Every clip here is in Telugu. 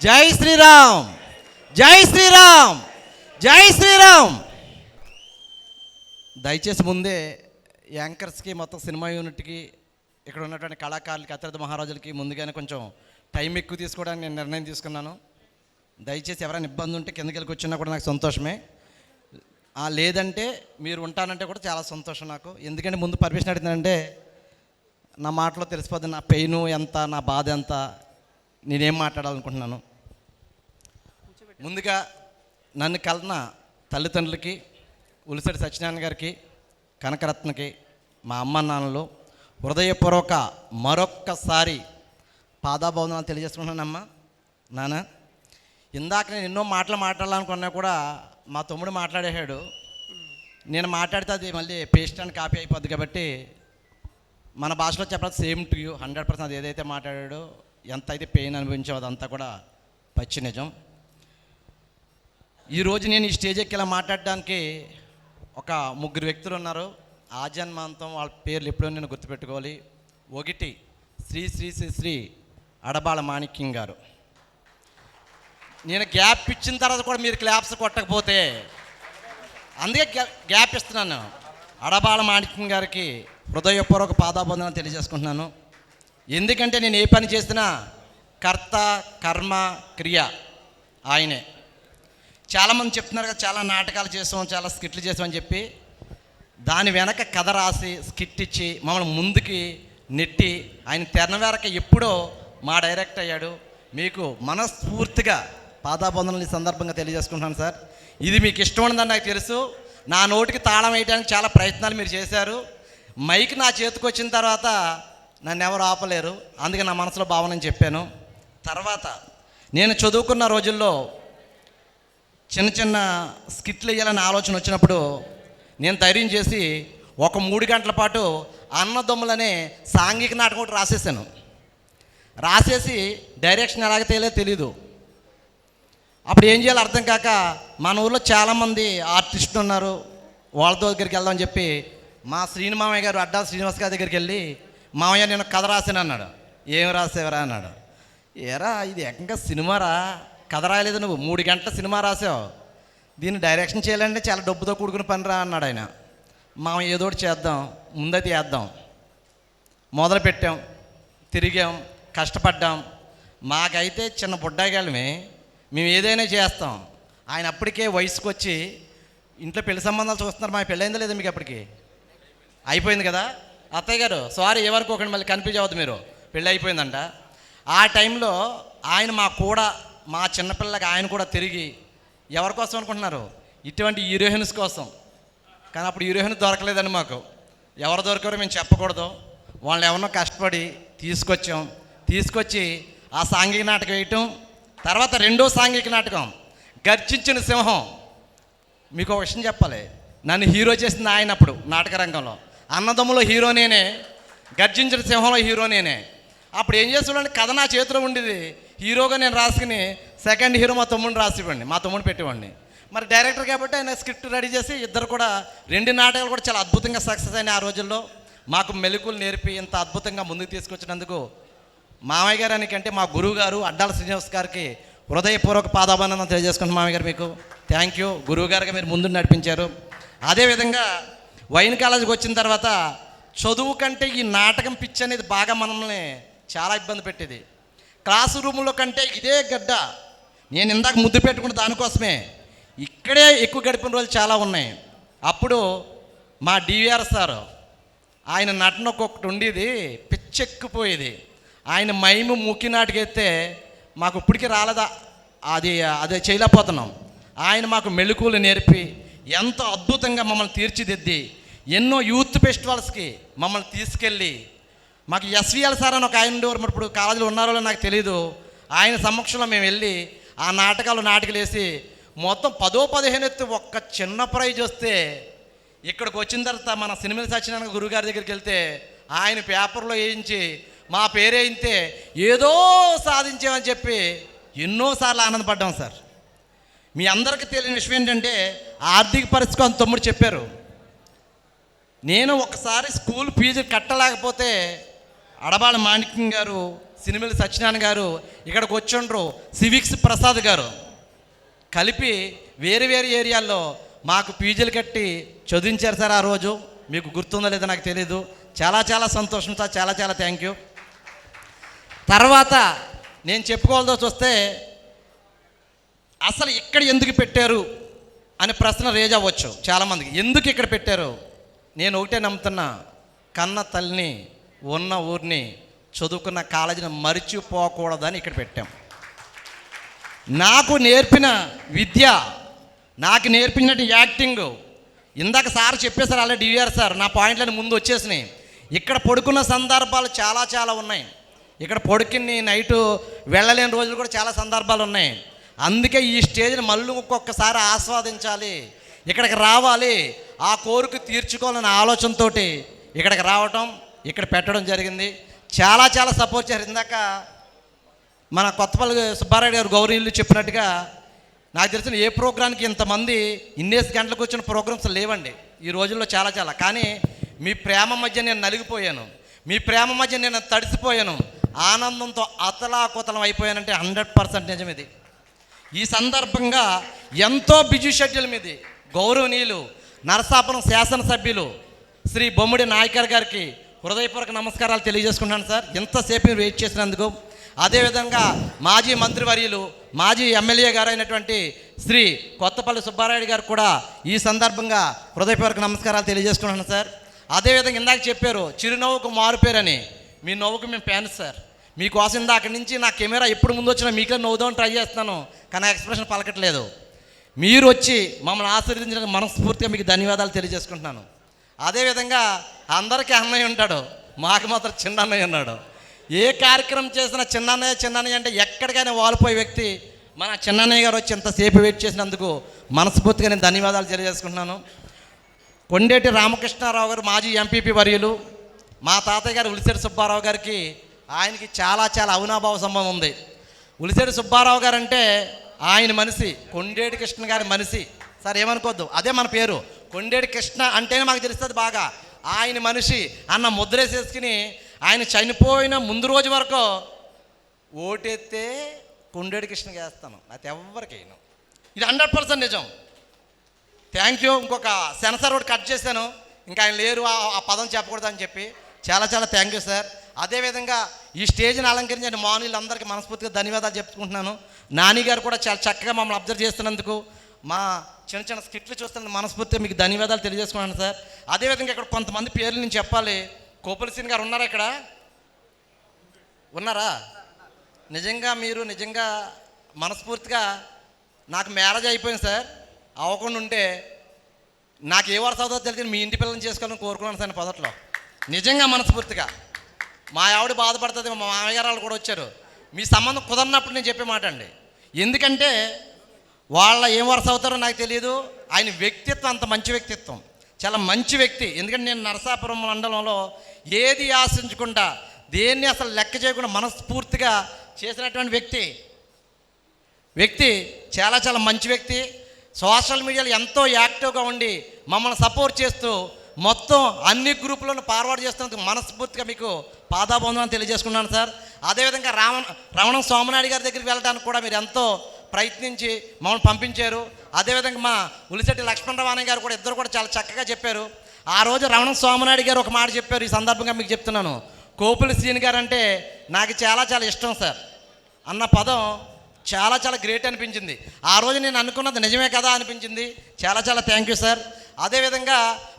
జై శ్రీరామ్, జై శ్రీరామ్, జై శ్రీరామ్. దయచేసి ముందే యాంకర్స్కి, మొత్తం సినిమా యూనిట్కి, ఇక్కడ ఉన్నటువంటి కళాకారులకి, అతిరథ మహారాజులకి ముందుగానే కొంచెం టైం ఎక్కువ తీసుకోవడానికి నేను నిర్ణయం తీసుకున్నాను. దయచేసి ఎవరైనా ఇబ్బంది ఉంటే కిందకి వెళ్ళి కూర్చున్నా కూడా నాకు సంతోషమే. లేదంటే మీరు ఉంటానంటే కూడా చాలా సంతోషం నాకు. ఎందుకంటే ముందు పర్మిషన్ అడిగిందంటే నా మాటలో తెలిసిపోద్ది నా పెయిన్ ఎంత, నా బాధ ఎంత, నేనేం మాట్లాడాలనుకుంటున్నాను. ముందుగా నన్ను కలన తల్లిదండ్రులకి, ఉలిసెడి సత్యనారాయణ గారికి, కనకరత్నకి, మా అమ్మ నాన్నలు హృదయపూర్వక మరొక్కసారి పాదాభవందనాలు తెలియజేసుకుంటున్నానమ్మా. నాన్న, ఇందాక నేను ఎన్నో మాటలు మాట్లాడాలనుకున్నా కూడా మా తమ్ముడు మాట్లాడేశాడు. నేను మాట్లాడితే అది మళ్ళీ పేస్ట్ అండ్ కాపీ అయిపోద్ది. కాబట్టి మన భాషలో చెప్పాలి, సేమ్ టు యూ 100%. అది ఏదైతే మాట్లాడాడో, ఎంత అయితే పెయిన్ అనుభవించావు అదంతా కూడా పచ్చి నిజం. ఈరోజు నేను ఈ స్టేజ్ ఎక్కి ఇలా మాట్లాడడానికి ఒక ముగ్గురు వ్యక్తులు ఉన్నారు. ఆజన్మాంతం వాళ్ళ పేర్లు ఎప్పుడో నేను గుర్తుపెట్టుకోవాలి. ఒకటి శ్రీ శ్రీ శ్రీ శ్రీ అడబాల మాణిక్యం గారు. నేను గ్యాప్ ఇచ్చిన తర్వాత కూడా మీరు క్లాప్స్ కొట్టకపోతే, అందుకే గ్యాప్ ఇస్తున్నాను. అడబాల మాణిక్యం గారికి హృదయపూర్వక పాదాబంధనాలు తెలియజేసుకుంటున్నాను. ఎందుకంటే నేను ఏ పని చేసినా కర్త కర్మ క్రియ ఆయనే. చాలామంది చెప్తున్నారు కదా, చాలా నాటకాలు చేసాం, చాలా స్కిట్లు చేసామని చెప్పి. దాని వెనక కథ రాసి స్కిట్ ఇచ్చి మమ్మల్ని ముందుకి నెట్టి ఆయన తెరనవేరక ఎప్పుడో మా డైరెక్ట్ అయ్యాడు. మీకు మనస్ఫూర్తిగా పాదాబంధనలు ఈ సందర్భంగా తెలియజేసుకుంటున్నాను సార్. ఇది మీకు ఇష్టం ఉండదని నాకు తెలుసు. నా నోటికి తాళం వేయడానికి చాలా ప్రయత్నాలు మీరు చేశారు. మైక్ నా చేతికి వచ్చిన తర్వాత నన్ను ఎవరు ఆపలేరు. అందుకే నా మనసులో భావన చెప్పాను. తర్వాత నేను చదువుకున్న రోజుల్లో చిన్న చిన్న స్కిట్లు వేయాలని ఆలోచన వచ్చినప్పుడు నేను ధైర్యం చేసి ఒక 3 గంటల పాటు అన్నదమ్ములనే సాంఘిక నాటకం ఒకటి రాసేసాను. రాసేసి డైరెక్షన్ ఎలాగ తెలీదు. అప్పుడు ఏం చేయాలో అర్థం కాక మన ఊళ్ళో చాలామంది ఆర్టిస్టులు ఉన్నారు, వాళ్ళతో దగ్గరికి వెళ్దామని చెప్పి మా మామయ్య గారు అడ్డా శ్రీనివాస్ గారి దగ్గరికి వెళ్ళి, మామయ్య నేను కథ రాసాను అన్నాడు. ఏం రాసేవరా అన్నాడు. ఏరా ఇది ఏకంగా సినిమారా, కథ రాయలేదు నువ్వు, 3 గంటల సినిమా రాసావు, దీన్ని డైరెక్షన్ చేయాలంటే చాలా డబ్బుతో కూడుకుని పనిరా అన్నాడు ఆయన. మనం ఏదోటి చేద్దాం, ముందైతే వేద్దాం. మొదలుపెట్టాం, తిరిగాం, కష్టపడ్డాం. మాకైతే చిన్న బుడ్డాయిగాళ్ళమే, మేము ఏదైనా చేస్తాం. ఆయన అప్పటికే వయసుకు వచ్చి ఇంట్లో పెళ్లి సంబంధాలు చూస్తున్నారు. మా పెళ్ళైందో లేదా మీకు? అప్పటికి అయిపోయింది కదా. అత్తయ్య గారు సారీ, ఎవరికి ఒకటి మళ్ళీ కన్ఫ్యూజ్ అవ్వద్దు, మీరు పెళ్ళి అయిపోయిందంట. ఆ టైంలో ఆయన మా చిన్నపిల్లలకి ఆయన కూడా తిరిగి ఎవరి కోసం అనుకుంటున్నారు, ఇటువంటి హీరోయిన్స్ కోసం. కానీ అప్పుడు హీరోయిన్ దొరకలేదని మాకు. ఎవరు దొరికారో మేము చెప్పకూడదు. వాళ్ళని ఎవరినో కష్టపడి తీసుకొచ్చి ఆ సాంఘిక నాటకం వేయటం. తర్వాత రెండో సాంఘిక నాటకం గర్జించిన సింహం. మీకు ఒక విషయం చెప్పాలి, నన్ను హీరో చేసింది ఆయన. అప్పుడు నాటక రంగంలో అన్నదమ్ములో హీరో నేనే, గర్జించిన సింహంలో హీరో నేనే. అప్పుడు ఏం చేసేవాళ్ళంటే కథ నా చేతిలో ఉండేది, హీరోగా నేను రాసుకుని సెకండ్ హీరో మా తమ్ముడిని రాసివ్వండి, మా తమ్ముడిని పెట్టేవాడిని. మరి డైరెక్టర్ కాబట్టి ఆయన స్క్రిప్ట్ రెడీ చేసి ఇద్దరు కూడా 2 నాటకాలు కూడా చాలా అద్భుతంగా సక్సెస్ అయినాయి. ఆ రోజుల్లో మాకు మెలకువలు నేర్పి ఇంత అద్భుతంగా ముందుకు తీసుకొచ్చినందుకు మామయ్య గారు అనికంటే మా గురువు గారు అడ్డాల శ్రీనివాస్ గారికి హృదయపూర్వక పాదాబంధనం తెలియజేసుకుంటున్నాను. మామయ్య గారు మీకు థ్యాంక్ యూ. గురువు గారికి మీరు ముందు నడిపించారు. అదేవిధంగా వైన్ కాలేజీకి వచ్చిన తర్వాత చదువు కంటే ఈ నాటకం పిచ్చి అనేది బాగా మనల్ని చాలా ఇబ్బంది పెట్టేది. క్లాస్ రూములో కంటే ఇదే గడ్డ, నేను ఇందాక ముద్దు పెట్టుకున్న దానికోసమే ఇక్కడే ఎక్కువ గడిపిన రోజులు చాలా ఉన్నాయి. అప్పుడు మా డివిఆర్ సార్ ఆయన నటన ఒక్కొక్కటి ఉండేది, పిచ్చెక్కిపోయేది. ఆయన మైము ముక్కి నాటికెత్తే మాకు ఇప్పటికీ రాలేదా, అదే చేయలేకపోతున్నాం. ఆయన మాకు మెళుకువలు నేర్పి ఎంతో అద్భుతంగా మమ్మల్ని తీర్చిదిద్ది ఎన్నో యూత్ ఫెస్టివల్స్కి మమ్మల్ని తీసుకెళ్ళి, మాకు ఎస్విఎల్ సార్ అని ఒక ఆయన ఉండేవారు, మరి ఇప్పుడు కాలేజీలో ఉన్నారో నాకు తెలీదు. ఆయన సమక్షంలో మేము వెళ్ళి ఆ నాటకాలు వేసి మొత్తం 10-15 ఎత్తి ఒక్క చిన్న ప్రైజ్ వస్తే, ఇక్కడికి వచ్చిన తర్వాత మన సినిమా సత్యనారాయణ గురుగారి దగ్గరికి వెళ్తే ఆయన పేపర్లో వేయించి మా పేరే ఇంతే ఏదో సాధించామని చెప్పి ఎన్నోసార్లు ఆనందపడ్డాం సార్. మీ అందరికీ తెలియని విషయం ఏంటంటే, ఆర్థిక పరిస్థితి అని తమ్ముడు చెప్పారు. నేను ఒకసారి స్కూల్ ఫీజు కట్టలేకపోతే అడబాల మాణిక్యం గారు సినిమల సత్యనారాయణ గారు ఇక్కడికి వచ్చిండ్రు, సివిక్స్ ప్రసాద్ గారు కలిపి వేరు వేరు ఏరియాల్లో మాకు పీజీలు కట్టి చదివించారు సార్. ఆ రోజు మీకు గుర్తుందో లేదో నాకు తెలీదు. చాలా చాలా సంతోషం సార్, చాలా చాలా థ్యాంక్ యూ. తర్వాత నేను చెప్పుకోవాల్సి వస్తే అసలు ఇక్కడ ఎందుకు పెట్టారు అనే ప్రశ్న రేజ్ అవ్వచ్చు చాలామందికి. ఎందుకు ఇక్కడ పెట్టారు? నేను ఒకటే నమ్ముతున్నా, కన్న తల్లిని, ఉన్న ఊరిని, చదువుకున్న కాలేజీని మరిచిపోకూడదని ఇక్కడ పెట్టాం. నాకు నేర్పిన విద్య, నాకు నేర్పినట్టు యాక్టింగ్, ఇందాక సార్ చెప్పేసారు ఆల్రెడీ డివిఆర్ సార్, నా పాయింట్లని ముందు వచ్చేసినాయి. ఇక్కడ పడుకున్న సందర్భాలు చాలా చాలా ఉన్నాయి. ఇక్కడ పడుకుని నైటు వెళ్ళలేని రోజులు కూడా చాలా సందర్భాలు ఉన్నాయి. అందుకే ఈ స్టేజ్ని మళ్ళీ ఒక్కొక్కసారి ఆస్వాదించాలి, ఇక్కడికి రావాలి, ఆ కోరిక తీర్చుకోవాలనే ఆలోచనతో ఇక్కడికి రావటం, ఇక్కడ పెట్టడం జరిగింది. చాలా చాలా సపోర్ట్ చేశారు. ఇందాక మన కొత్తపల్లి సుబ్బారాయుడు గారు గౌరీలు చెప్పినట్టుగా నాకు తెలిసిన ఏ ప్రోగ్రామ్కి ఇంతమంది ఇన్నేసి గంటలకు వచ్చిన ప్రోగ్రామ్స్ లేవండి ఈ రోజుల్లో. చాలా చాలా కానీ మీ ప్రేమ మధ్య నేను నలిగిపోయాను, మీ ప్రేమ మధ్య నేను తడిసిపోయాను, ఆనందంతో అతలాకుతలం అయిపోయానంటే 100% నిజం ఇది. ఈ సందర్భంగా ఎంతో బిజీ షెడ్యూల్ మీది గౌరవనీయులు నరసాపురం శాసనసభ్యులు శ్రీ బొమ్మిడి నాయకర్ గారికి హృదయపూర్వక నమస్కారాలు తెలియజేసుకుంటున్నాను సార్, ఎంతసేపు మీరు వెయిట్ చేసినందుకు. అదేవిధంగా మాజీ మంత్రివర్యులు, మాజీ ఎమ్మెల్యే గారు అయినటువంటి శ్రీ కొత్తపల్లి సుబ్బారాయుడు గారు కూడా ఈ సందర్భంగా హృదయపూర్వక నమస్కారాలు తెలియజేసుకుంటున్నాను సార్. అదేవిధంగా ఇందాక చెప్పారు చిరునవ్వుకు మారుపేరని, మీ నవ్వుకు మేము ఫ్యాన్స్ సార్. మీకోసం అక్కడి నుంచి నా కెమెరా ఎప్పుడు ముందు వచ్చినా మీకే నవ్వుదామని ట్రై చేస్తున్నాను, కానీ ఎక్స్ప్రెషన్ పలకట్లేదు. మీరు వచ్చి మమ్మల్ని ఆశీర్వదించడానికి మనస్ఫూర్తిగా మీకు ధన్యవాదాలు తెలియజేసుకుంటున్నాను. అదేవిధంగా అందరికీ అన్నయ్య ఉంటాడు, మాకు మాత్రం చిన్న అన్నయ్య ఉన్నాడు. ఏ కార్యక్రమం చేసినా చిన్నన్నయ్య అంటే ఎక్కడికైనా వాలిపోయే వ్యక్తి మన చిన్నన్నయ్య గారు వచ్చి ఎంతసేపు వెయిట్ చేసినందుకు మనస్ఫూర్తిగా నేను ధన్యవాదాలు తెలియజేసుకుంటున్నాను. కొండేటి రామకృష్ణారావు గారు మాజీ ఎంపీపీ వర్యులు, మా తాతయ్య గారు ఉలిశెట్టి సుబ్బారావు గారికి ఆయనకి చాలా చాలా అవినాభావ సంబంధం ఉంది. ఉలిశెట్టి సుబ్బారావు గారు అంటే ఆయన మనిషి, కొండేటి కృష్ణ గారి మనిషి సార్, ఏమనుకోవద్దు, అదే మన పేరు. కొండేటి కృష్ణ అంటేనే మాకు తెలుస్తుంది బాగా, ఆయన మనిషి అన్న ముద్రేసేసుకుని ఆయన చనిపోయిన ముందు రోజు వరకు ఓటెత్తే కొండేటి కృష్ణకి వేస్తాను, అది ఎవరికైనా. ఇది 100% నిజం. Thank you. ఇంకొక సెన్సార్ ఒకటి కట్ చేశాను, ఇంకా ఆయన లేరు ఆ పదం చెప్పకూడదని చెప్పి. చాలా చాలా థ్యాంక్ యూ సార్. అదేవిధంగా ఈ స్టేజ్ని అలంకరించిన మానవులందరికీ మనస్ఫూర్తిగా ధన్యవాదాలు చెప్పుకుంటున్నాను. నాని గారు కూడా చాలా చక్కగా మమ్మల్ని అబ్జర్వ్ చేస్తున్నందుకు, మా చిన్న చిన్న స్కిట్లు చూస్తున్నందుకు మనస్ఫూర్తిగా మీకు ధన్యవాదాలు తెలియజేసుకున్నాను సార్. అదేవిధంగా ఇక్కడ కొంతమంది పేర్లు నేను చెప్పాలి. కోపల్సీన్ గారు ఉన్నారా? ఇక్కడ ఉన్నారా? నిజంగా మీరు నిజంగా మనస్ఫూర్తిగా నాకు మ్యారేజ్ అయిపోయింది సార్, అవ్వకుండా ఉంటే నాకు ఏ వరుస అవుతుందో తెలియదు, మీ ఇంటి పిల్లల్ని చేసుకోవాలని కోరుకున్నాను సార్ మొదట్లో. నిజంగా మనస్ఫూర్తిగా మా ఆవిడ బాధపడుతుంది, మా మామయ్యగారు వాళ్ళు కూడా వచ్చారు. మీ సంబంధం కుదరినప్పుడు నేను చెప్పే మాట అండి. ఎందుకంటే వాళ్ళ ఏం వరుస అవుతారో నాకు తెలియదు. ఆయన వ్యక్తిత్వం అంత మంచి వ్యక్తిత్వం, చాలా మంచి వ్యక్తి. ఎందుకంటే నేను నరసాపురం మండలంలో ఏది ఆశించకుండా, దేన్ని అసలు లెక్క చేయకుండా మనస్ఫూర్తిగా చేసినటువంటి వ్యక్తి చాలా చాలా మంచి వ్యక్తి. సోషల్ మీడియాలో ఎంతో యాక్టివ్గా ఉండి మమ్మల్ని సపోర్ట్ చేస్తూ మొత్తం అన్ని గ్రూపులను ఫార్వర్డ్ చేస్తున్నందుకు మనస్ఫూర్తిగా మీకు పాదాబంధనం తెలియజేసుకున్నాను సార్. అదేవిధంగా రమణం సోమనాయుడు గారి దగ్గరికి వెళ్ళడానికి కూడా మీరు ఎంతో ప్రయత్నించి మమ్మల్ని పంపించారు. అదేవిధంగా మా ఉలిశెట్టి లక్ష్మణరావు అన్నయ్య గారు కూడా, ఇద్దరు కూడా చాలా చక్కగా చెప్పారు. ఆ రోజు రమణం సోమనాయుడు గారు ఒక మాట చెప్పారు, ఈ సందర్భంగా మీకు చెప్తున్నాను. కోపులి శ్రీని గారు అంటే నాకు చాలా చాలా ఇష్టం సార్ అన్న పదం చాలా చాలా గ్రేట్ అనిపించింది. ఆ రోజు నేను అనుకున్నది నిజమే కదా అనిపించింది. చాలా చాలా థ్యాంక్ యూ సార్. అదేవిధంగా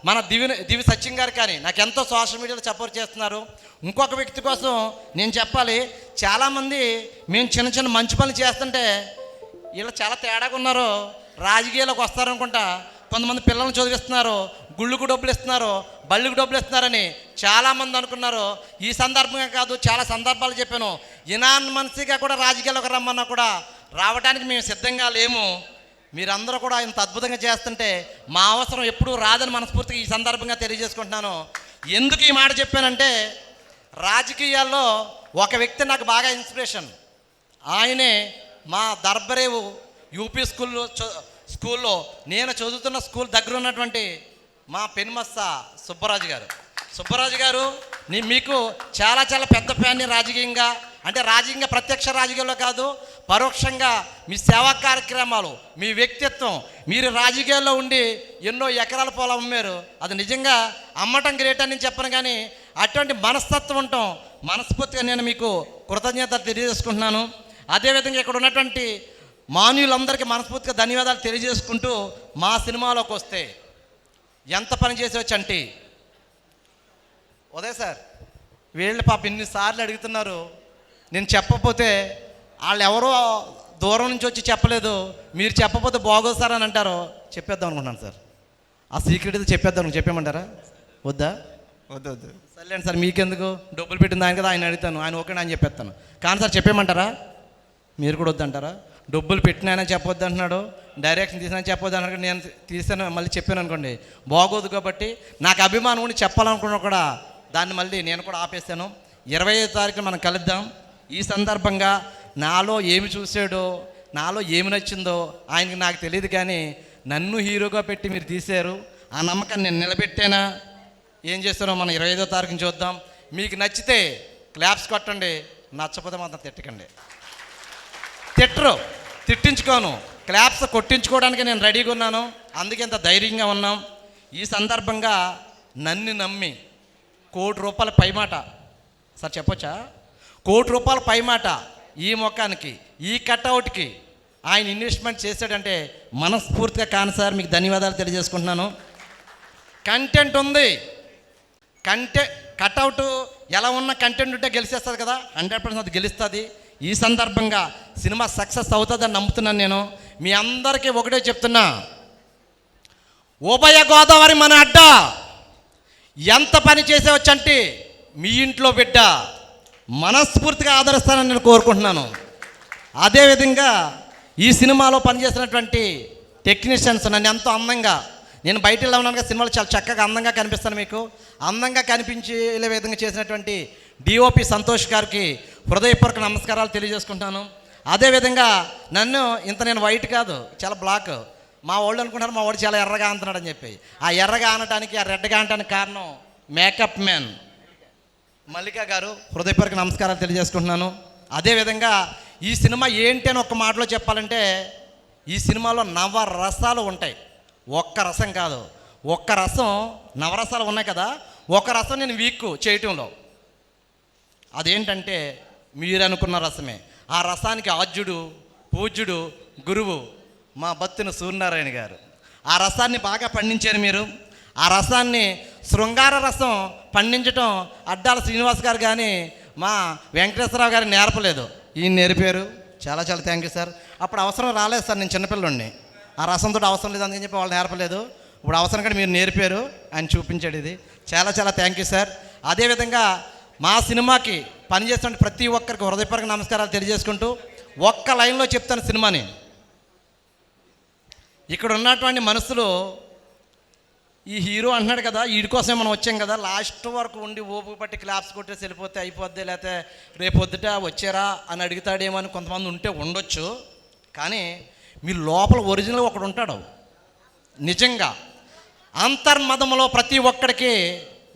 మన దివి సత్యం గారు కానీ నాకు ఎంతో సోషల్ మీడియాలో సపోర్ట్ చేస్తున్నారు. ఇంకొక వ్యక్తి కోసం నేను చెప్పాలి, చాలామంది మేము చిన్న చిన్న మంచి పనులు చేస్తుంటే వీళ్ళు చాలా తేడాగా ఉన్నారు, రాజకీయాల్లోకి వస్తారనుకుంటా, కొంతమంది పిల్లల్ని చదివిస్తున్నారు, గుళ్ళకు డబ్బులు ఇస్తున్నారు, బళ్ళుకు డబ్బులు ఇస్తున్నారని చాలామంది అనుకున్నారు. ఈ సందర్భంగా కాదు, చాలా సందర్భాలు చెప్పాను. ఇనాన్మన్సీగా కూడా రాజకీయాల్లోకి రమ్మన్నా కూడా రావడానికి మేము సిద్ధంగా లేము. మీరందరూ కూడా ఇంత అద్భుతంగా చేస్తుంటే మా అవసరం ఎప్పుడూ రాదని మనస్ఫూర్తిగా ఈ సందర్భంగా తెలియజేసుకుంటున్నాను. ఎందుకు ఈ మాట చెప్పానంటే, రాజకీయాల్లో ఒక వ్యక్తి నాకు బాగా ఇన్స్పిరేషన్. ఆయనే మా దర్బరేవు యూపీ స్కూల్లో నేను చదువుతున్న స్కూల్ దగ్గర ఉన్నటువంటి మా పెనుమస్స సుబ్బరాజు గారు. మీకు చాలా చాలా పెద్ద ఫ్యాన్ని రాజకీయంగా, అంటే రాజకీయంగా ప్రత్యక్ష రాజకీయాల్లో కాదు, పరోక్షంగా మీ సేవా కార్యక్రమాలు, మీ వ్యక్తిత్వం, మీరు రాజకీయాల్లో ఉండి ఎన్నో ఎకరాల పొలం అమ్మారు. అది నిజంగా అమ్మటం గ్రేట్ అని చెప్పను, కానీ అటువంటి మనస్తత్వం ఉండటం మనస్ఫూర్తిగా నేను మీకు కృతజ్ఞతలు తెలియజేసుకుంటున్నాను. అదేవిధంగా ఇక్కడ ఉన్నటువంటి మాన్యులందరికీ మనస్ఫూర్తిగా ధన్యవాదాలు తెలియజేసుకుంటూ, మా సినిమాలోకి వస్తే ఎంత పని చేసేవచ్చు అంటే, ఉదయ్ సార్ వీళ్ళు పాప ఇన్నిసార్లు అడుగుతున్నారు, నేను చెప్పకపోతే వాళ్ళు ఎవరో దూరం నుంచి వచ్చి చెప్పలేదు, మీరు చెప్పకపోతే బాగోదు సార్ అని అంటారు. చెప్పేద్దాం అనుకుంటున్నాను సార్, ఆ సీక్రెట్ ఇది చెప్పేద్దాం. చెప్పేమంటారా? వద్దా? వద్దు వద్దు సర్లేండి సార్, మీకెందుకు, డబ్బులు పెట్టిన దాని కదా ఆయన అడుగుతాను, ఆయన ఓకే అని చెప్పేస్తాను. కానీ సార్ చెప్పేమంటారా? మీరు కూడా వద్దంటారా? డబ్బులు పెట్టినా చెప్పొద్దు అంటున్నాడు, డైరెక్షన్ తీసినా చెప్పొద్దు అన్నాడు. నేను తీసాను మళ్ళీ చెప్పాను అనుకోండి బాగోదు. కాబట్టి నాకు అభిమానం ఉండి చెప్పాలనుకున్నా కూడా దాన్ని మళ్ళీ నేను కూడా ఆపేస్తాను. 25వ తారీఖున మనం కలుద్దాం. ఈ సందర్భంగా నాలో ఏమి చూసాడో, నాలో ఏమి నచ్చిందో ఆయనకి నాకు తెలియదు, కానీ నన్ను హీరోగా పెట్టి మీరు తీశారు. ఆ నమ్మకాన్ని నేను నిలబెట్టానా, ఏం చేస్తారో మనం 25వ తారీఖున చూద్దాం. మీకు నచ్చితే క్లాప్స్ కొట్టండి, నచ్చకపోతే మాత్రం తిట్టకండి. తిట్టించుకోను, క్లాప్స్ కొట్టించుకోవడానికి నేను రెడీగా ఉన్నాను, అందుకే ఇంత ధైర్యంగా ఉన్నాం. ఈ సందర్భంగా నన్ను నమ్మి ₹1,00,00,000 పైమాట సార్ చెప్పొచ్చా, ₹1,00,00,000 పైమాట ఈ మొక్కానికి, ఈ కట్అవుట్కి ఆయన ఇన్వెస్ట్మెంట్ చేశాడంటే మనస్ఫూర్తిగా కాను సార్, మీకు ధన్యవాదాలు తెలియజేసుకుంటున్నాను. కంటెంట్ ఉంది, కట్అవుట్ ఎలా ఉన్న కంటెంట్ ఉంటే గెలిచేస్తుంది కదా, 100% అది గెలుస్తుంది. ఈ సందర్భంగా సినిమా సక్సెస్ అవుతుందని నమ్ముతున్నాను నేను. మీ అందరికీ ఒకటే చెప్తున్నా, ఉభయ గోదావరి మన అడ్డ, ఎంత పని చేసేవచ్చంటే మీ ఇంట్లో బిడ్డ, మనస్ఫూర్తిగా ఆదరిస్తానని నేను కోరుకుంటున్నాను. అదేవిధంగా ఈ సినిమాలో పనిచేసినటువంటి టెక్నీషియన్స్ నన్ను ఎంతో అందంగా, నేను బయట ఇలా ఉన్నాను కదా, సినిమాలో చాలా చక్కగా అందంగా కనిపిస్తాను, మీకు అందంగా కనిపించే విధంగా చేసినటువంటి డిఓపి సంతోష్ గారికి హృదయపూర్వక నమస్కారాలు తెలియజేసుకుంటాను. అదేవిధంగా నన్ను నేను వైట్ కాదు, చాలా బ్లాక్. మా వాళ్ళు అనుకుంటారు మా వాడు చాలా ఎర్రగా అంటున్నాడు అని చెప్పి. ఆ ఎర్రగా అనటానికి, ఆ రెడ్గా అనటానికి కారణం మేకప్ మ్యాన్ మల్లిక గారు, హృదయపూర్వక నమస్కారాలు తెలియజేసుకుంటున్నాను. అదేవిధంగా ఈ సినిమా ఏంటి అని ఒక్క మాటలో చెప్పాలంటే, ఈ సినిమాలో నవరసాలు ఉంటాయి, ఒక్క రసం కాదు. ఒక్క రసం, నవరసాలు ఉన్నాయి కదా, ఒక రసం నేను వీక్ చేయటంలో, అదేంటంటే మీరు అనుకున్న రసమే. ఆ రసానికి ఆద్యుడు, పూజ్యుడు, గురువు మా బత్తిన సూర్యనారాయణ గారు. ఆ రసాన్ని బాగా పండించారు మీరు. ఆ రసాన్ని శృంగార రసం పండించటం అడ్డాల శ్రీనివాస్ గారు కానీ మా వెంకటేశ్వరరావు గారు నేర్పలేదు, ఈయన నేర్పారు. చాలా చాలా థ్యాంక్ యూ సార్. అప్పుడు అవసరం రాలేదు సార్, నేను చిన్నపిల్లని, ఆ రసంతో అవసరం లేదు అందుకని చెప్పి వాళ్ళు నేర్పలేదు. ఇప్పుడు అవసరం కూడా మీరు నేర్పారు, ఆయన చూపించాడు. ఇది చాలా చాలా థ్యాంక్ యూ సార్. అదేవిధంగా మా సినిమాకి పనిచేస్తున్న ప్రతి ఒక్కరికి హృదయపూర్వక నమస్కారాలు తెలియజేసుకుంటూ, ఒక్క లైన్లో చెప్తాను సినిమాని. ఇక్కడ ఉన్నటువంటి మనుషులు, ఈ హీరో అంటున్నాడు కదా, వీడి కోసమే మనం వచ్చాం కదా, లాస్ట్ వరకు ఉండి ఓపిక పట్టి క్లాప్స్ కొట్టేసి వెళ్ళిపోతే అయిపోద్ది, లేకపోతే రేపొద్దుట వచ్చారా అని అడుగుతాడేమో అని కొంతమంది ఉంటే ఉండొచ్చు. కానీ మీ లోపల ఒరిజినల్ ఒకడు ఉంటాడు. నిజంగా అంతర్మతంలో ప్రతి ఒక్కడికి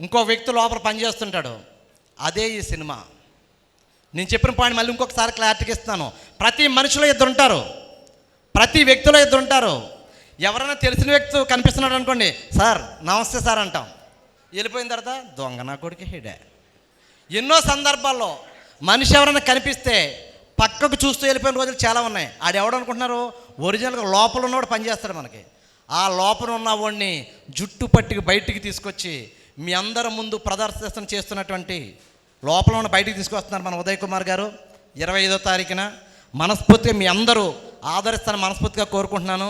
ఇంకో వ్యక్తి లోపల పనిచేస్తుంటాడు. అదే ఈ సినిమా. నేను చెప్పిన పాయింట్ మళ్ళీ ఇంకొకసారి క్లారిటీగా ఇస్తాను. ప్రతి మనిషిలో ఇద్దరు ఉంటారు, ప్రతి వ్యక్తిలో ఇద్దరు ఉంటారు. ఎవరైనా తెలిసిన వ్యక్తి కనిపిస్తున్నాడు అనుకోండి, సార్ నమస్తే సార్ అంటాం, వెళ్ళిపోయిన తర్వాత దొంగ నా కొడుకు హెడే. ఎన్నో సందర్భాల్లో మనిషి ఎవరైనా కనిపిస్తే పక్కకు చూస్తూ వెళ్ళిపోయిన రోజులు చాలా ఉన్నాయి. ఆడు ఎవడు అనుకుంటున్నారు, ఒరిజినల్గా లోపల ఉన్నవాడు పనిచేస్తాడు మనకి. ఆ లోపల ఉన్నవాడిని జుట్టు పట్టుకు బయటికి తీసుకొచ్చి మీ అందరి ముందు ప్రదర్శన చేస్తున్నటువంటి, లోపల ఉన్న బయటికి తీసుకొస్తున్నారు మన ఉదయ్ కుమార్ గారు. 25వ తారీఖున మనస్ఫూర్తిగా మీ అందరూ ఆదరిస్తానని మనస్ఫూర్తిగా కోరుకుంటున్నాను.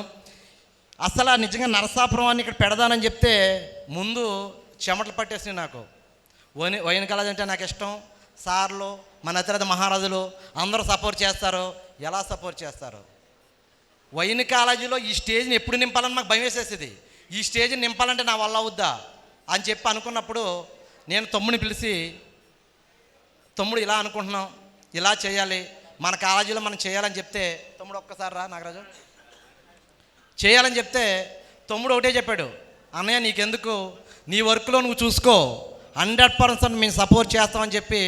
అసలు నిజంగా నరసాపురం అని ఇక్కడ పెడదానని చెప్తే ముందు చెమటలు పట్టేసినాయి నాకు. వైన్ కాలేజ్ అంటే నాకు ఇష్టం. సార్లు, మన అతిరథ మహారాజులు అందరూ సపోర్ట్ చేస్తారు. ఎలా సపోర్ట్ చేస్తారు? వైన్ కాలేజీలో ఈ స్టేజ్ని ఎప్పుడు నింపాలని నాకు భయం వేసేసేది. ఈ స్టేజ్ని నింపాలంటే నా వల్ల అవుద్దా అని చెప్పి అనుకున్నప్పుడు నేను తమ్ముడిని పిలిచి, తమ్ముడు ఇలా అనుకుంటున్నాం, ఇలా చేయాలి, మన కాలేజీలో మనం చేయాలని చెప్తే, తమ్ముడు ఒక్కసారి రా నాగరాజు, చేయాలని చెప్తే తమ్ముడు ఒకటే చెప్పాడు, అన్నయ్య నీకెందుకు, నీ వర్క్లో నువ్వు చూసుకో, 100% మేము సపోర్ట్ చేస్తామని చెప్పి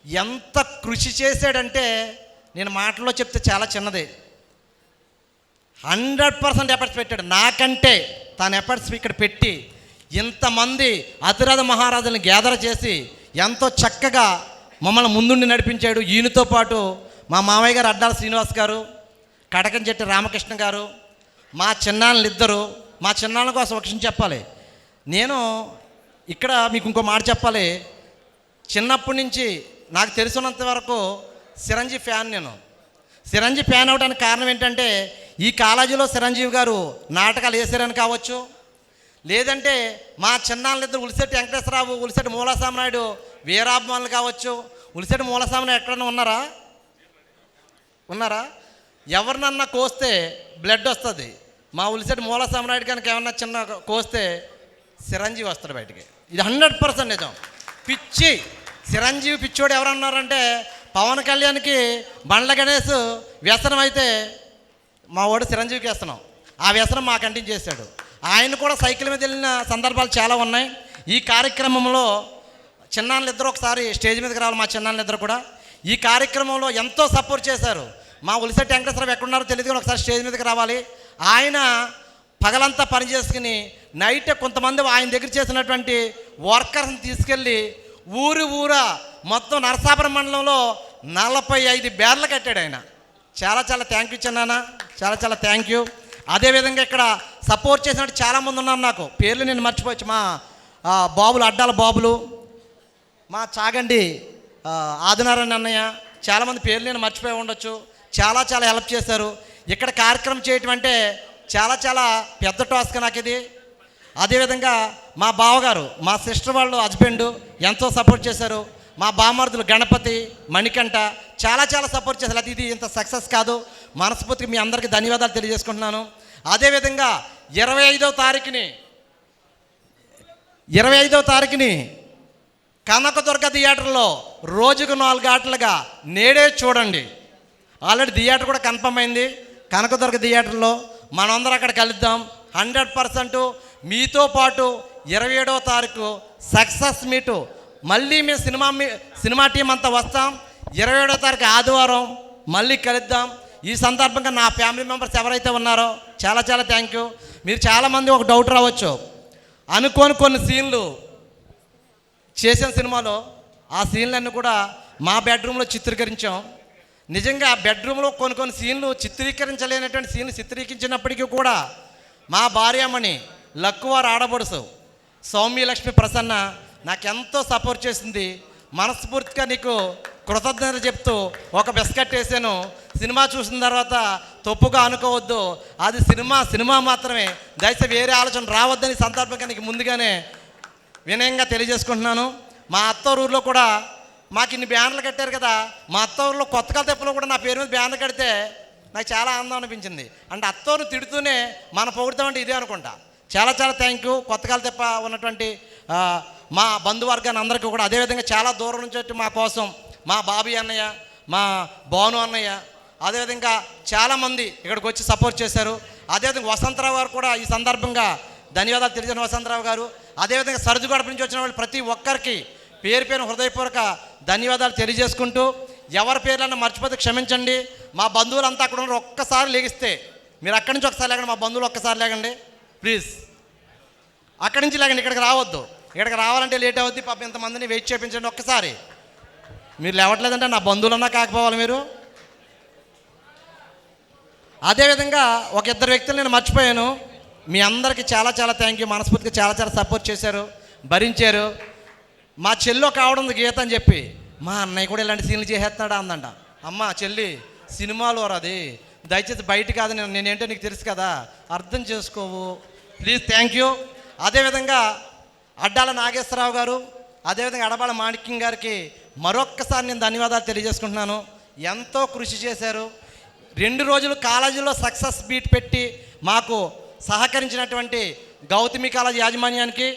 ఎంత కృషి చేశాడంటే నేను మాటల్లో చెప్తే చాలా చిన్నది. 100% ఎఫర్ట్స్ పెట్టాడు. నాకంటే తన ఎఫర్ట్స్ ఇక్కడ పెట్టి ఇంతమంది అతిరథ మహారాజులను గ్యాదర్ చేసి ఎంతో చక్కగా మమ్మల్ని ముందుండి నడిపించాడు. ఈయనతో పాటు మా మామయ్య గారు అడ్డాల శ్రీనివాస్ గారు, కడకంచెట్టి రామకృష్ణ గారు, మా చిన్నాన్నలు ఇద్దరు. మా చిన్నాన్న కోసం ఒక విషయం చెప్పాలి. నేను ఇక్కడ మీకు ఇంకో మాట చెప్పాలి. చిన్నప్పటి నుంచి నాకు తెలిసినంత వరకు చిరంజీవి ఫ్యాన్. నేను చిరంజీవి ఫ్యాన్ అవడానికి కారణం ఏంటంటే ఈ కాలేజీలో చిరంజీవి గారు నాటకాలు వేసారని కావచ్చు, లేదంటే మా చిన్నాళ్ళిద్దరు ఉలిశెట్టి వెంకటేశ్వరరావు, ఉలిశెట్టి మూలసామనాయుడు వీరాభిమానులు కావచ్చు. ఉలిశెట్టి మూలసామనాయుడు ఎక్కడన్నా ఉన్నారా? ఎవరినన్నా కోస్తే బ్లడ్ వస్తుంది. మా ఉలిశెట్టి మూలసామనాయుడు కనుక ఏమన్నా చిన్న కోస్తే చిరంజీవి వస్తాడు బయటికి. ఇది 100% నిజం. పిచ్చి చిరంజీవి పిచ్చోడు ఎవరన్నారంటే పవన్ కళ్యాణ్కి బండ్ల గణేష్ వ్యసనం అయితే మా వాడు చిరంజీవికి వేస్తున్నాం. ఆ వ్యసనం మాకు అంటించేశాడు. ఆయన కూడా సైకిల్ మీద వెళ్ళిన సందర్భాలు చాలా ఉన్నాయి. ఈ కార్యక్రమంలో చిన్నాన్నలిద్దరూ ఒకసారి స్టేజ్ మీదకి రావాలి. మా చిన్నాన్నలిద్దరు కూడా ఈ కార్యక్రమంలో ఎంతో సపోర్ట్ చేశారు. మా ఉలిశెట్టి వెంకటేశ్వరరావు ఎక్కడున్నారో తెలియదు కానీ ఒకసారి స్టేజ్ మీదకి రావాలి. ఆయన పగలంతా పని చేసుకుని నైట్ కొంతమంది ఆయన దగ్గర చేసినటువంటి వర్కర్స్ని తీసుకెళ్ళి ఊరా మొత్తం నరసాపురం మండలంలో 45 బేర్లు కట్టాడు ఆయన. చాలా థ్యాంక్ యూ చిన్నాన్న, చాలా థ్యాంక్ యూ. అదేవిధంగా ఇక్కడ సపోర్ట్ చేసినట్టు చాలామంది ఉన్నారు. నాకు పేర్లు నేను మర్చిపోవచ్చు. మా బాబులు, అడ్డాల బాబులు, మా చాగండి ఆదినారాయణ అన్నయ్య, చాలామంది పేర్లు నేను మర్చిపోయి ఉండొచ్చు. చాలా హెల్ప్ చేశారు. ఇక్కడ కార్యక్రమం చేయటం అంటే చాలా పెద్ద టాస్క్ నాకు ఇది. అదేవిధంగా మా బావగారు, మా సిస్టర్ వాళ్ళు హస్బెండ్ ఎంతో సపోర్ట్ చేశారు. మా బామర్దులు గణపతి, మణికంఠ చాలా సపోర్ట్ చేశారు. అది ఇది ఇంత సక్సెస్ కాదు. మనస్ఫూర్తిగా మీ అందరికీ ధన్యవాదాలు తెలియజేసుకుంటున్నాను. అదేవిధంగా 25వ తారీఖుని కనకదుర్గ థియేటర్లో రోజుకు 4 ఆటలుగా నేడే చూడండి. ఆల్రెడీ థియేటర్ కూడా కన్ఫర్మ్ అయింది. కనకదుర్గ థియేటర్లో మనందరం అక్కడ కలుద్దాం. 100% మీతో పాటు 27వ తారీఖు సక్సెస్ మీటు మళ్ళీ మేము సినిమా టీం అంతా వస్తాం. 27వ తారీఖు ఆదివారం మళ్ళీ కలుద్దాం. ఈ సందర్భంగా నా ఫ్యామిలీ మెంబర్స్ ఎవరైతే ఉన్నారో చాలా థ్యాంక్ యూ. మీరు చాలామంది ఒక డౌట్ రావచ్చు, అనుకోని కొన్ని సీన్లు చేసిన సినిమాలో ఆ సీన్లన్నీ కూడా మా బెడ్రూమ్లో చిత్రీకరించాం. నిజంగా బెడ్రూమ్లో కొన్ని సీన్లు చిత్రీకరించలేనటువంటి సీన్లు చిత్రీకరించినప్పటికీ కూడా మా భార్యమణి లక్కువారు ఆడబడుసు సౌమ్యలక్ష్మి ప్రసన్న నాకెంతో సపోర్ట్ చేసింది. మనస్ఫూర్తిగా నీకు కృతజ్ఞతలు చెప్తూ ఒక బిస్కెట్ వేసాను. సినిమా చూసిన తర్వాత తప్పుగా అనుకోవద్దు, అది సినిమా మాత్రమే. దయచేసి వేరే ఆలోచన రావద్దని సందర్భంగా నీకు ముందుగానే వినయంగా తెలియజేసుకుంటున్నాను. మా అత్తూరులో కూడా మాకు ఇన్ని బ్యానర్లు కట్టారు కదా, మా అత్తూరులో కొత్తగా తెప్పలో కూడా నా పేరు మీద బ్యానర్ కడితే నాకు చాలా ఆనందం అనిపించింది. అంటే అత్తూరుని తిడుతూనే మన పొగుడుతామంటే ఇదే అనుకుంటా. చాలా థ్యాంక్ యూ. కొత్తగా తెప్ప ఉన్నటువంటి మా బంధువర్గాన్ని అందరికీ కూడా, అదేవిధంగా చాలా దూరం నుంచి వచ్చి మా కోసం మా బాబీ అన్నయ్య, మా భాను అన్నయ్య, అదేవిధంగా చాలామంది ఇక్కడికి వచ్చి సపోర్ట్ చేశారు. అదేవిధంగా వసంతరావు గారు కూడా ఈ సందర్భంగా ధన్యవాదాలు తెలియజేసిన వసంతరావు గారు. అదేవిధంగా సరుజుగడప నుంచి వచ్చిన వాళ్ళు ప్రతి ఒక్కరికి పేరు హృదయపూర్వక ధన్యవాదాలు తెలియజేసుకుంటూ, ఎవరి పేర్లన్నా మర్చిపోతే క్షమించండి. మా బంధువులంతా అక్కడ ఉన్నారు. ఒక్కసారి లేగిస్తే మీరు అక్కడి నుంచి ఒకసారి లేకండి, మా బంధువులు ఒక్కసారి లేకండి ప్లీజ్. అక్కడి నుంచి లేకండి, ఇక్కడికి రావద్దు. ఇక్కడికి రావాలంటే లేట్ అవుద్ది. పాపం ఇంతమందిని వెయిట్ చేయించండి. ఒక్కసారి మీరు లేవట్లేదంటే నా బంధువులన్నా కాకపోవాలి మీరు. అదేవిధంగా ఒక 2 వ్యక్తులు నేను మర్చిపోయాను. మీ అందరికీ చాలా థ్యాంక్ యూ. మనస్ఫూర్తిగా చాలా సపోర్ట్ చేశారు, భరించారు. మా చెల్లో కావడం గీత అని చెప్పి మా అన్నయ్య కూడా ఇలాంటి సీన్లు చేసేస్తున్నాడా అందంట. అమ్మ చెల్లి సినిమాలో అది దయచేసి బయట కాదు, నేనేంటో నీకు తెలుసు కదా, అర్థం చేసుకోవు ప్లీజ్. Thank you. అదేవిధంగా అడ్డాల నాగేశ్వరరావు గారు, అదేవిధంగా అడబాల మాణిక్యం గారికి మరొక్కసారి నేను ధన్యవాదాలు తెలియజేసుకుంటున్నాను. ఎంతో కృషి చేశారు. 2 రోజులు కాలేజీలో సక్సెస్ బీట్ పెట్టి మాకు సహకరించినటువంటి గౌతమి కాలేజ్ యాజమాన్యానికి,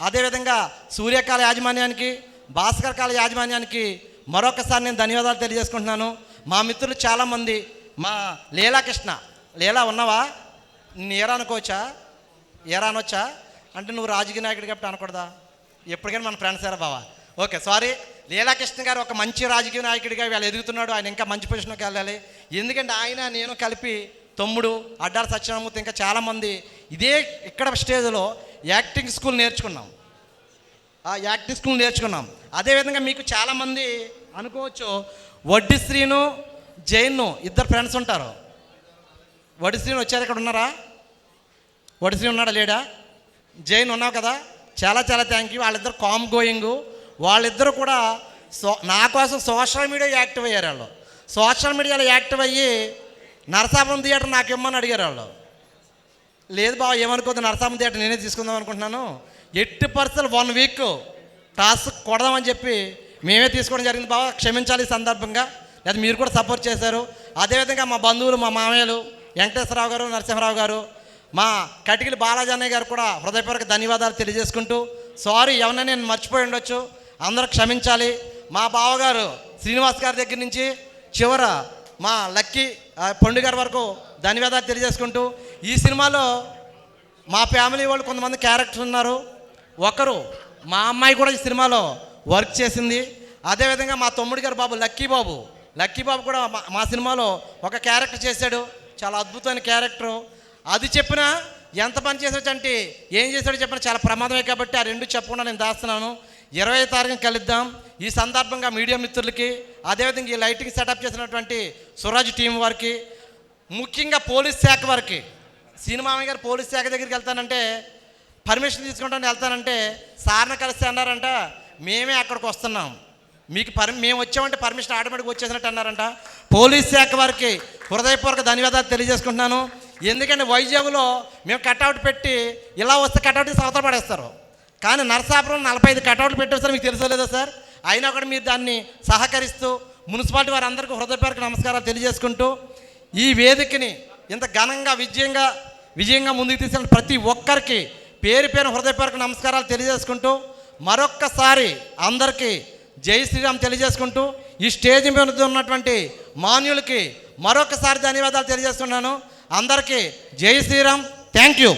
అదేవిధంగా సూర్యకాల యాజమాన్యానికి, భాస్కర్ కాల యాజమాన్యానికి మరొకసారి నేను ధన్యవాదాలు తెలియజేసుకుంటున్నాను. మా మిత్రులు చాలామంది, మా లీలాకృష్ణ, లీలా ఉన్నావా, నేను ఏరా అనొచ్చా అంటే నువ్వు రాజకీయ నాయకుడు కాబట్టి అనకూడదా, ఎప్పటికైనా మన ఫ్రెండ్స్ ఏరా బావా. ఓకే సారీ, లీలాకృష్ణ గారు ఒక మంచి రాజకీయ నాయకుడిగా వీళ్ళు ఎదుగుతున్నాడు. ఆయన ఇంకా మంచి పొజిషన్కి వెళ్ళాలి. ఎందుకంటే ఆయన నేను కలిపి తమ్ముడు అడ్డాల సత్యనారాయణమూర్తి ఇంకా చాలామంది ఇక్కడ స్టేజ్లో యాక్టింగ్ స్కూల్ నేర్చుకున్నాం. ఆ యాక్టింగ్ స్కూల్ నేర్చుకున్నాం. అదేవిధంగా మీకు చాలామంది అనుకోవచ్చు, వడ్డీ శ్రీను జైన్ ఇద్దరు ఫ్రెండ్స్ ఉంటారు. వడ్డీ శ్రీను వచ్చారు, ఇక్కడ ఉన్నారా? వడ్డీ శ్రీను ఉన్నాడా లేడా? జైన్ ఉన్నావు కదా, చాలా చాలా థ్యాంక్ యూ. వాళ్ళిద్దరు కామ్ గోయింగ్. వాళ్ళిద్దరు కూడా నా కోసం సోషల్ మీడియా యాక్టివ్ అయ్యారు. వాళ్ళు సోషల్ మీడియాలో యాక్టివ్ అయ్యి నరసాపురం థియేటర్ నాకు ఇమ్మని అడిగారు. వాళ్ళు లేదు బాబు ఏమనుకోద్దు, నరసాపురం థియేటర్ నేనే తీసుకుందాం అనుకుంటున్నాను, ఎట్టి పరిస్థితులు 1 వీక్ టాస్క్ కొడదామని చెప్పి మేమే తీసుకోవడం జరిగింది. బాబా క్షమించాలి ఈ సందర్భంగా, లేదా మీరు కూడా సపోర్ట్ చేశారు. అదేవిధంగా మా బంధువులు, మా మామయ్యలు వెంకటేశ్వరరావు గారు, నరసింహరావు గారు, మా కటికిలి బాలాజీ అన్నయ్య గారు కూడా హృదయపూర్వక ధన్యవాదాలు తెలియజేసుకుంటూ, సారీ ఎవరైనా నేను మర్చిపోయి ఉండొచ్చు, అందరూ క్షమించాలి. మా బావగారు శ్రీనివాస్ గారి దగ్గర నుంచి చివర మా లక్కీ పండు గారి వరకు ధన్యవాదాలు తెలియజేసుకుంటూ, ఈ సినిమాలో మా ఫ్యామిలీ వాళ్ళు కొంతమంది క్యారెక్టర్స్ ఉన్నారు. ఒకరు మా అమ్మాయి కూడా ఈ సినిమాలో వర్క్ చేసింది. అదేవిధంగా మా తమ్ముడు గారు బాబు లక్కీ బాబు కూడా మా సినిమాలో ఒక క్యారెక్టర్ చేశాడు. చాలా అద్భుతమైన క్యారెక్టరు. అది చెప్పినా ఎంత పని చేసాడు అంటే ఏం చేశాడో చెప్పినా చాలా ప్రమాదమే. కాబట్టి ఆ రెండు చెప్పకుండా నేను దాస్తున్నాను. 20వ తారీఖున కలుద్దాం. ఈ సందర్భంగా మీడియా మిత్రులకి, అదేవిధంగా ఈ లైటింగ్ సెటప్ చేసినటువంటి సురాజ్ టీం వారికి, ముఖ్యంగా పోలీస్ శాఖ వారికి, సినిమామయ్య గారు పోలీస్ శాఖ దగ్గరికి వెళ్తానంటే పర్మిషన్ తీసుకుంటాను వెళ్తానంటే సార్ని కలిసి అన్నారంట, మేమే అక్కడికి వస్తున్నాం, మీకు మేము వచ్చామంటే పర్మిషన్ ఆటోమేటిక్గా వచ్చేసినట్టు అన్నారంట. పోలీస్ శాఖ వారికి హృదయపూర్వక ధన్యవాదాలు తెలియజేసుకుంటున్నాను. ఎందుకంటే వైజాగ్లో మేము కట్అవుట్ పెట్టి ఇలా వస్తే కట్అవుట్ అవతల పడేస్తారు, కానీ నరసాపురం 45 కట్అవుట్లు పెట్టేస్తారు, మీకు తెలుసో లేదో సార్. అయినా కూడా మీరు దాన్ని సహకరిస్తూ మున్సిపాలిటీ వారందరికీ హృదయపూర్వక నమస్కారాలు తెలియజేసుకుంటూ, ఈ వేదికని ఇంత ఘనంగా విజయంగా ముందుకు తీసుకెళ్ళిన ప్రతి ఒక్కరికి పేరు హృదయపూర్వక నమస్కారాలు తెలియజేసుకుంటూ, మరొక్కసారి అందరికీ జై శ్రీరామ్ తెలియజేసుకుంటూ, ఈ స్టేజ్ మీద ఉన్నటువంటి మాన్యులకి మరొకసారి ధన్యవాదాలు తెలియజేస్తున్నాను. అందరికీ జై శ్రీరామ్. Thank you.